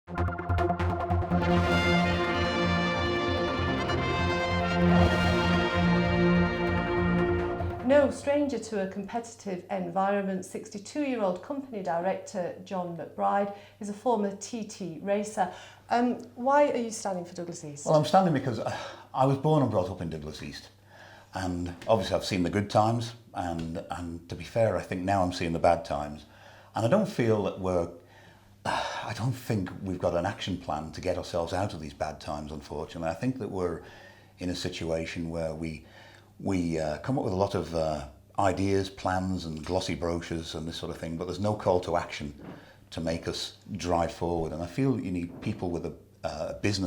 No stranger to a competitive environment, 62-year-old company director John McBride is a former TT racer. Why are you standing for Douglas East? Well, I'm standing because I was born and brought up in Douglas East, and obviously I've seen the good times, and to be fair, I think now I'm seeing the bad times, and I don't feel that I don't think we've got an action plan to get ourselves out of these bad times, unfortunately. I think that we're in a situation where we come up with a lot of ideas, plans and glossy brochures and this sort of thing, but there's no call to action to make us drive forward. And I feel you need people with a bit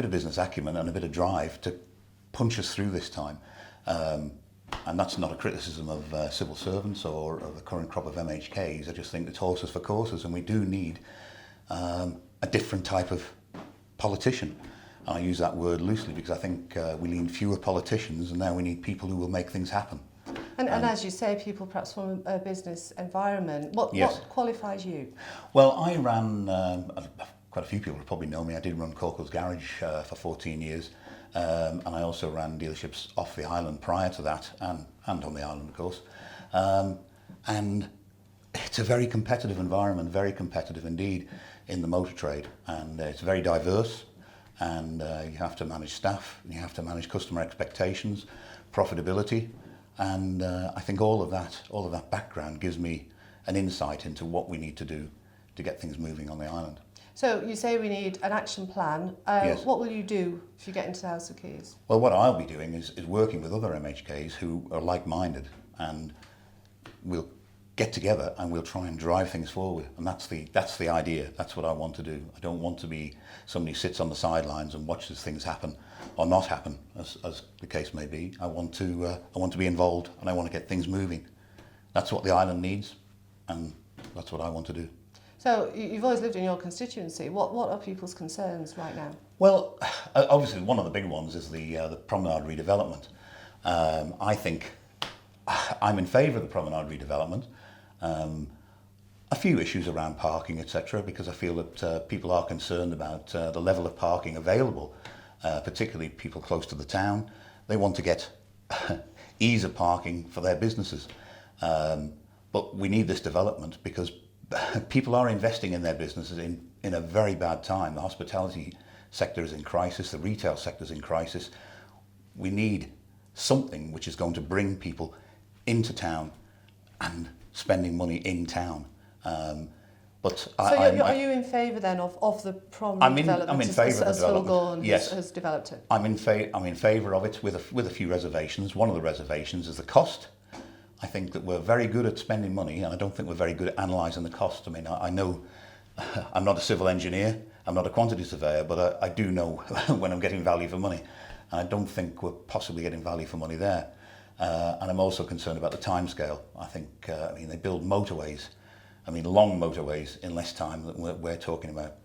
of business acumen and a bit of drive to punch us through this time. And that's not a criticism of civil servants or of the current crop of MHKs. I just think it's horses for courses, and we do need a different type of politician. And I use that word loosely because I think we need fewer politicians, and now we need people who will make things happen. And as you say, people perhaps from a business environment. What qualifies you? Well, I ran, quite a few people probably know me, I did run Corco's Garage for 14 years. And I also ran dealerships off the island prior to that, and on the island, of course. And it's a very competitive environment, very competitive indeed in the motor trade. And it's very diverse, and you have to manage staff, and you have to manage customer expectations, profitability. And I think all of that background gives me an insight into what we need to do to get things moving on the island. So you say we need an action plan. Yes. What will you do if you get into the House of Keys? Well, what I'll be doing is working with other MHKs who are like-minded, and we'll get together and we'll try and drive things forward. And that's the idea. That's what I want to do. I don't want to be somebody who sits on the sidelines and watches things happen or not happen, as the case may be. I want to be involved, and I want to get things moving. That's what the island needs, and that's what I want to do. So you've always lived in your constituency. What are people's concerns right now? Well, obviously one of the big ones is the promenade redevelopment. I think I'm in favour of the promenade redevelopment. A few issues around parking, etc., because I feel that people are concerned about the level of parking available, particularly people close to the town. They want to get ease of parking for their businesses. But we need this development because people are investing in their businesses in a very bad time. The hospitality sector is in crisis, the retail sector is in crisis. We need something which is going to bring people into town and spending money in town. Are you in favour then of the prom development? I'm in favour of the development. Yes, has developed it. I'm in favour of it with a few reservations. One of the reservations is the cost. I think that we're very good at spending money, and I don't think we're very good at analysing the cost. I mean, I know I'm not a civil engineer, I'm not a quantity surveyor, but I do know when I'm getting value for money. And I don't think we're possibly getting value for money there. And I'm also concerned about the timescale. I think, they build motorways, long motorways in less time than we're talking about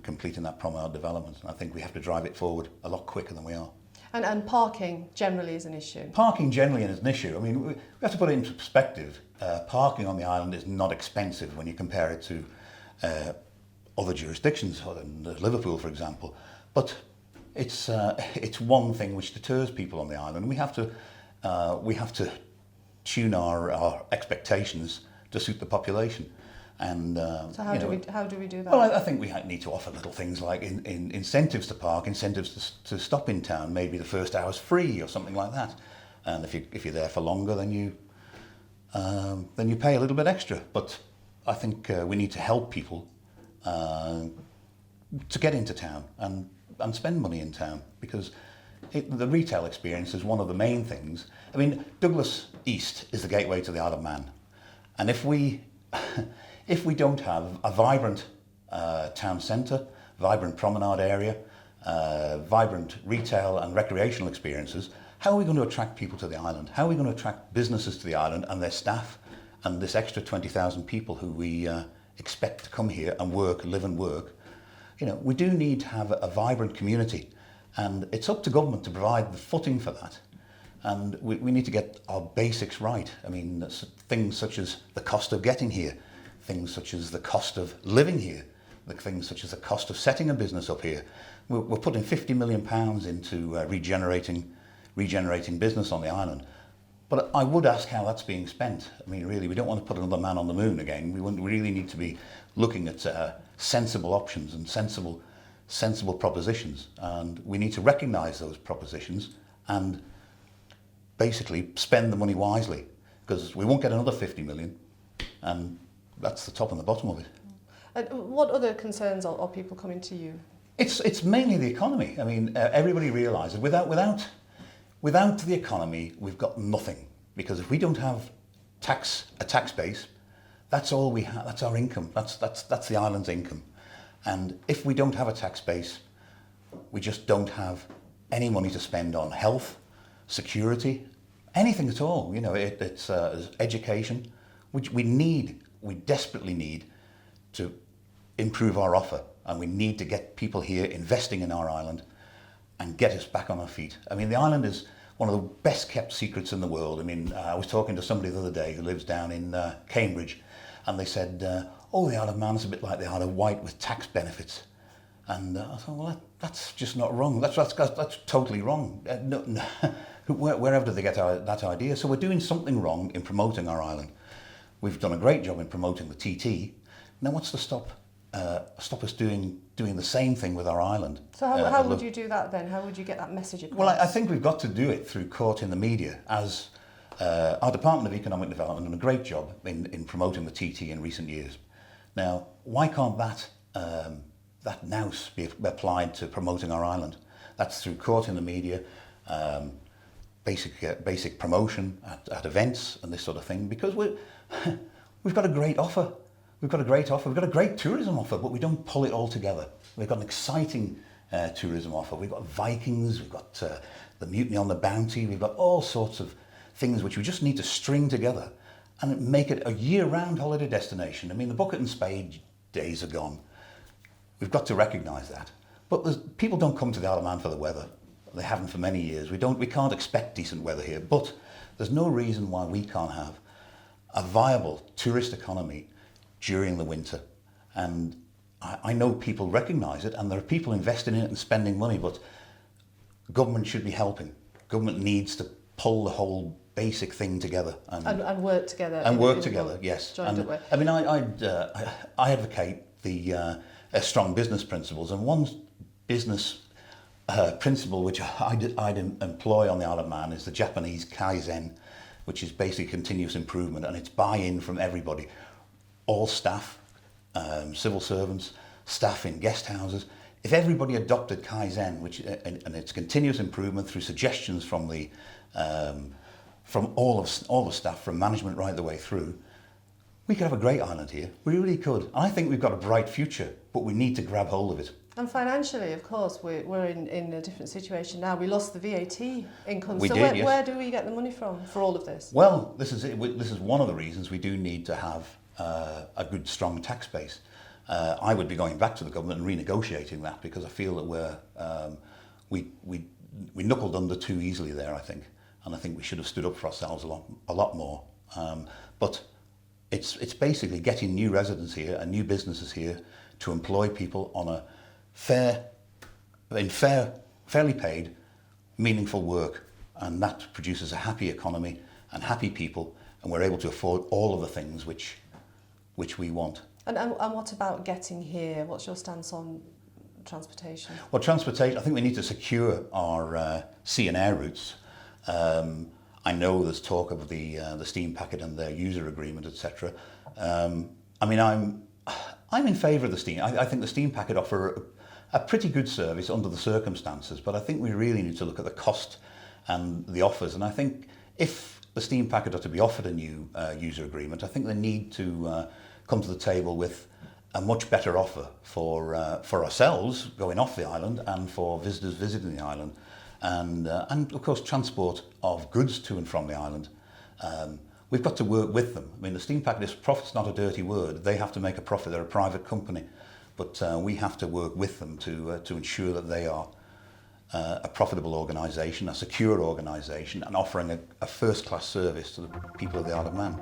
completing that promenade development. And I think we have to drive it forward a lot quicker than we are. And parking generally is an issue. Parking generally is an issue. I mean, we have to put it into perspective. Parking on the island is not expensive when you compare it to other jurisdictions, other than Liverpool, for example. But it's one thing which deters people on the island. We have to tune our expectations to suit the population. And so how do we do that? Well, I think we need to offer little things like in incentives to park, incentives to stop in town. Maybe the first hour's free or something like that. And if you're there for longer, then you pay a little bit extra. But I think we need to help people to get into town and spend money in town, because the retail experience is one of the main things. I mean, Douglas East is the gateway to the Isle of Man, and if we don't have a vibrant town centre, vibrant promenade area, vibrant retail and recreational experiences, how are we going to attract people to the island? How are we going to attract businesses to the island and their staff and this extra 20,000 people who we expect to come here and work, live and work? We do need to have a vibrant community, and it's up to government to provide the footing for that. And we need to get our basics right. I mean, things such as the cost of getting here, things such as the cost of living here, the things such as the cost of setting a business up here. We're putting £50 million into regenerating business on the island. But I would ask how that's being spent. I mean, really, we don't want to put another man on the moon again. We really need to be looking at sensible options and sensible propositions. And we need to recognise those propositions and basically spend the money wisely, because we won't get another 50 million, and that's the top and the bottom of it. And what other concerns are people coming to you? It's mainly the economy. I mean, everybody realises without the economy, we've got nothing. Because if we don't have a tax base, that's all we have. That's our income. That's the island's income. And if we don't have a tax base, we just don't have any money to spend on health, security, anything at all. You know, it's education, which we desperately need to improve our offer, and we need to get people here investing in our island and get us back on our feet. I mean, the island is one of the best kept secrets in the world. I mean, I was talking to somebody the other day who lives down in Cambridge, and they said, oh, the Isle of Man is a bit like the Isle of Wight with tax benefits. And I thought, well, that's just not wrong. That's totally wrong. No, wherever did they get that idea? So we're doing something wrong in promoting our island. We've done a great job in promoting the TT. Now what's to stop us doing the same thing with our island? So how would you do that then? How would you get that message across? Well, I think we've got to do it through courting the media, as our Department of Economic Development has done a great job in promoting the TT in recent years. Now, why can't that now be applied to promoting our island? That's through courting the media, basic promotion at events and this sort of thing, because we've got a great offer. We've got a great tourism offer, but we don't pull it all together. We've got an exciting tourism offer. We've got Vikings, we've got the Mutiny on the Bounty, we've got all sorts of things which we just need to string together and make it a year-round holiday destination. I mean, the bucket and spade days are gone. We've got to recognise that. But people don't come to the Isle of Man for the weather. They haven't for many years. We can't expect decent weather here, but there's no reason why we can't have a viable tourist economy during the winter. And I know people recognise it, and there are people investing in it and spending money, but government should be helping. Government needs to pull the whole basic thing together and work together. And work together, yes. And, I mean, I advocate the strong business principles, and one business principle which I'd employ on the Isle of Man is the Japanese Kaizen, which is basically continuous improvement, and it's buy-in from everybody. All staff, civil servants, staff in guest houses. If everybody adopted Kaizen, and it's continuous improvement through suggestions from all the staff, from management right the way through, we could have a great island here. We really could. I think we've got a bright future, but we need to grab hold of it. And financially, of course, we're in a different situation now. We lost the VAT income. Yes. Where do we get the money from for all of this? Well, this is it. This is one of the reasons we do need to have a good, strong tax base. I would be going back to the government and renegotiating that, because I feel that we knuckled under too easily there, I think. And I think we should have stood up for ourselves a lot more. But it's basically getting new residents here and new businesses here to employ people on a fairly paid, meaningful work, and that produces a happy economy and happy people, and we're able to afford all of the things which we want. And what about getting here? What's your stance on transportation? Well, transportation, I think we need to secure our sea and air routes. I know there's talk of the steam packet and their user agreement, etc. I mean, I'm in favour of the steam. I think the steam packet offer a pretty good service under the circumstances, but I think we really need to look at the cost and the offers. And I think if the steam packet are to be offered a new user agreement, I think they need to come to the table with a much better offer for ourselves going off the island and for visitors visiting the island, and of course transport of goods to and from the island. We've got to work with them. I mean, the steam packet, profit's not a dirty word. They have to make a profit. They're a private company, but we have to work with them to ensure that they are a profitable organisation, a secure organisation, and offering a first-class service to the people of the Isle of Man.